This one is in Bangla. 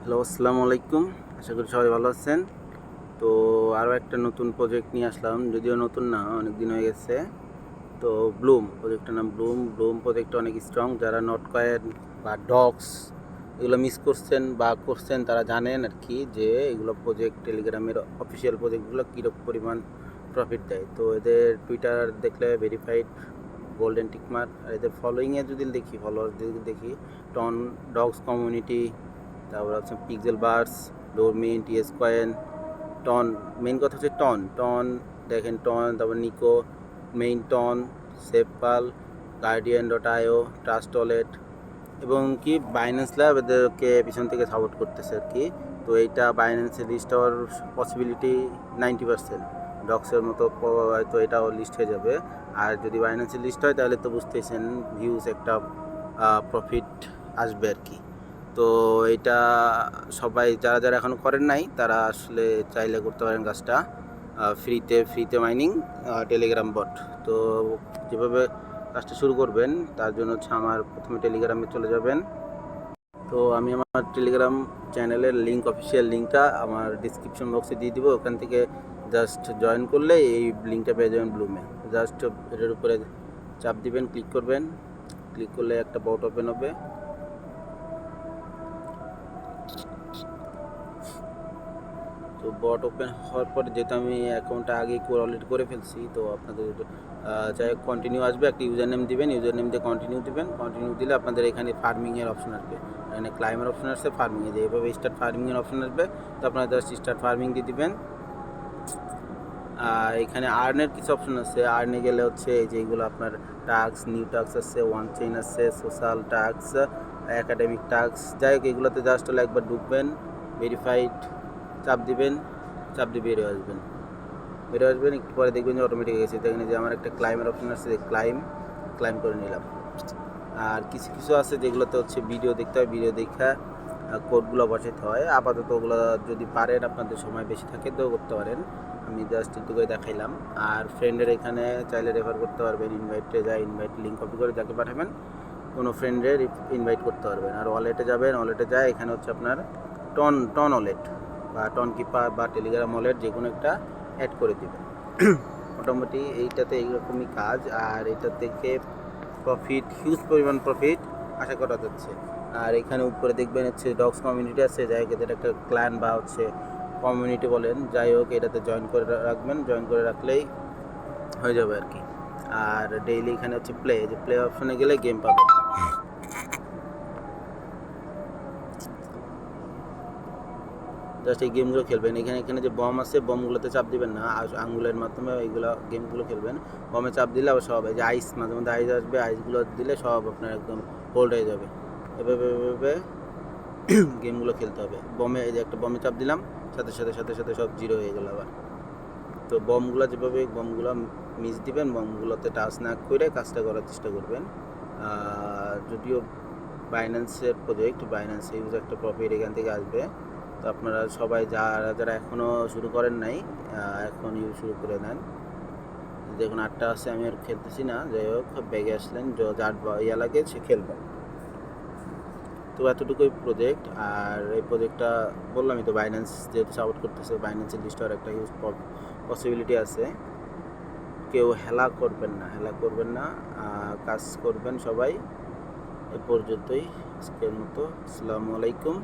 হ্যালো, আসসালামু আলাইকুম। আশা করি সবাই ভালো আছেন। তো আরও একটা নতুন প্রজেক্ট নিয়ে আসলাম, যদিও নতুন না, অনেক দিন হয়ে গেছে। তো প্রজেক্টটার নাম ব্লুম প্রজেক্টটা অনেক স্ট্রং। যারা নট কয়েন বা ডগস এগুলো মিস করছেন বা করছেন তারা জানেন আর কি, যে এগুলো প্রজেক্ট টেলিগ্রামের অফিসিয়াল প্রজেক্টগুলো কীরকম পরিমাণ প্রফিট দেয়। তো এদের টুইটার দেখলে ভেরিফাইড গোল্ডেন টিকমার্ক, আর এদের ফলোয়িংয়ে যদি দেখি, ফলোয়ার দেখি, টন ডগস কমিউনিটি, তারপর হচ্ছে পিক্সেল বার্স, ডোরমিন, টিএস কয়েন, টন। মেইন কথা হচ্ছে টন টন দেখেন, টন, তারপর নিকো, main Ton, SafePal, Guardian, Trust Wallet, এবং কি বাইন্যান্স ল্যাব এদেরকে পিছন থেকে সাপোর্ট করতেছে আর কি। তো এইটা বাইন্যান্সে লিস্ট হওয়ার পসিবিলিটি 90%। ডক্সের মতো হয়তো এটাও লিস্ট হয়ে যাবে। আর যদি বাইন্যান্সে লিস্ট হয় তাহলে তো বুঝতেছেন হিউজ একটা প্রফিট আসবে আর কি। তো এটা সবাই যারা যারা এখনও করেন নাই তারা আসলে চাইলে করতে পারেন কাজটা, ফ্রিতে মাইনিং টেলিগ্রাম বট। তো যেভাবে কাজটা শুরু করবেন তার জন্য হচ্ছে আমার প্রথমে টেলিগ্রামে চলে যাবেন। তো আমি আমার টেলিগ্রাম চ্যানেলের লিঙ্ক, অফিসিয়াল লিঙ্কটা আমার ডিসক্রিপশন বক্সে দিয়ে দিব। ওখান থেকে জাস্ট জয়েন করলে এই লিঙ্কটা পেয়ে যাবেন ব্লুমে। জাস্ট এটার উপরে চাপ দিবেন, ক্লিক করবেন। ক্লিক করলে একটা বট ওপেন হবে। তো বট ওপেন হওয়ার পরে, যেহেতু আমি অ্যাকাউন্টটা আগেই অলরেডি করে ফেলছি, তো আপনাদের যাই হোক কন্টিনিউ আসবে, একটা ইউজার নেম দিবেন, ইউজার নেম দিয়ে কন্টিনিউ দিবেন। কন্টিনিউ দিলে আপনাদের এখানে ফার্মিংয়ের অপশন আসবে, এখানে ক্লাইমের অপশন আসছে, ফার্মিংয়ে দিয়ে এভাবে স্টার্ট ফার্মিংয়ের অপশন আসবে। তো আপনারা জাস্ট স্টার্ট ফার্মিং দিয়ে দিবেন। আর এখানে আর্নের কিছু অপশন আছে। আর্নে গেলে হচ্ছে এই যে এইগুলো আপনার টাস্ক, নিউ টাস্ক আছে, ওয়ান চেইন আছে, সোশ্যাল টাস্ক, একাডেমিক টাস্ক, যাই হোক এগুলোতে জাস্ট হলে একবার ঢুকবেন, ভেরিফাইড চাপ দিবেন, চাপ দিয়ে বেরিয়ে আসবেন। একটু পরে দেখবেন যে অটোমেটিক গেছে। দেখেন যে আমার একটা ক্লাইমের অপশন আছে, ক্লাইম করে নিলাম। আর কিছু কিছু আছে যেগুলোতে হচ্ছে ভিডিও দেখতে হয়, ভিডিও দেখা কোডগুলো বসাতে হয়। আপাতত ওগুলো যদি পারেন, আপনাদের সময় বেশি থাকে তো করতে পারেন। আমি জাস্ট একটু করে দেখাইলাম। আর ফ্রেন্ডের এখানে চাইলে রেফার করতে পারবেন, ইনভাইটে যায়, ইনভাইট লিঙ্ক কপি করে যাকে পাঠাবেন কোনো ফ্রেন্ডের ইনভাইট করতে পারবেন। আর ওয়ালেটে যাবেন, ওয়ালেটে যায় এখানে হচ্ছে আপনার টন ওয়ালেট বা টন কিপার বা টেলিগ্রাম ওয়ালেট যে কোনো একটা অ্যাড করে দেবেন। মোটামুটি এইটাতে এইরকমই কাজ। আর এটা থেকে প্রফিট, হিউজ পরিমাণ প্রফিট আশা করা যাচ্ছে। আর এখানে উপরে দেখবেন হচ্ছে ডগস কমিউনিটি আছে, যাই হোক এদের একটা ক্ল্যান বা হচ্ছে কমিউনিটি বলেন, যাই হোক এটাতে জয়েন করে রাখবেন। জয়েন করে রাখলেই হয়ে যাবে আর কি। আর ডেইলি এখানে হচ্ছে প্লে অপশনে গেলে গেম পাবেন। জাস্ট এই গেমগুলো খেলবেন। এখানে যে বম আছে, বমগুলোতে চাপ দিবেন না, আঙুলের মাধ্যমে এইগুলো গেমগুলো খেলবেন। বমে চাপ দিলে আবার সব, এই যে আইস, মাঝে মধ্যে আইস আসবে, আইসগুলো দিলে সব আপনার একদম হোল্ড হয়ে যাবে। এভাবে এভাবে গেমগুলো খেলতে হবে। বমে, এই যে একটা বমে চাপ দিলাম, সাথে সাথে সব জিরো হয়ে গেল আবার। তো বমগুলো মিস দিবেন, বমগুলোতে টাচ না করে কাজটা করার চেষ্টা করবেন। যদিও বাইন্যান্সের প্রজেক্ট, বাইন্যান্সে ইউজ একটা প্রফিট এখান থেকে আসবে। তো আপনারা সবাই যারা যারা এখনও শুরু করেন নাই, এখন ইউজ শুরু করে নেন। দেখুন 8টা আছে, আমি আর খেলতেছি না। যাই হোক ব্যাগে আসলেন, যার ইয়া লাগে সে খেলবেন। তো এতটুকুই প্রজেক্ট। আর এই প্রজেক্টটা বললামই তো, বাইন্যান্স যেহেতু সাপোর্ট করতেছে, বাইন্যান্সের লিস্ট হওয়ার একটা হিউজ পসিবিলিটি আছে। কেউ হেলা করবেন না, কাজ করবেন সবাই। এ পর্যন্তই আজকের মতো। আসসালামু আলাইকুম।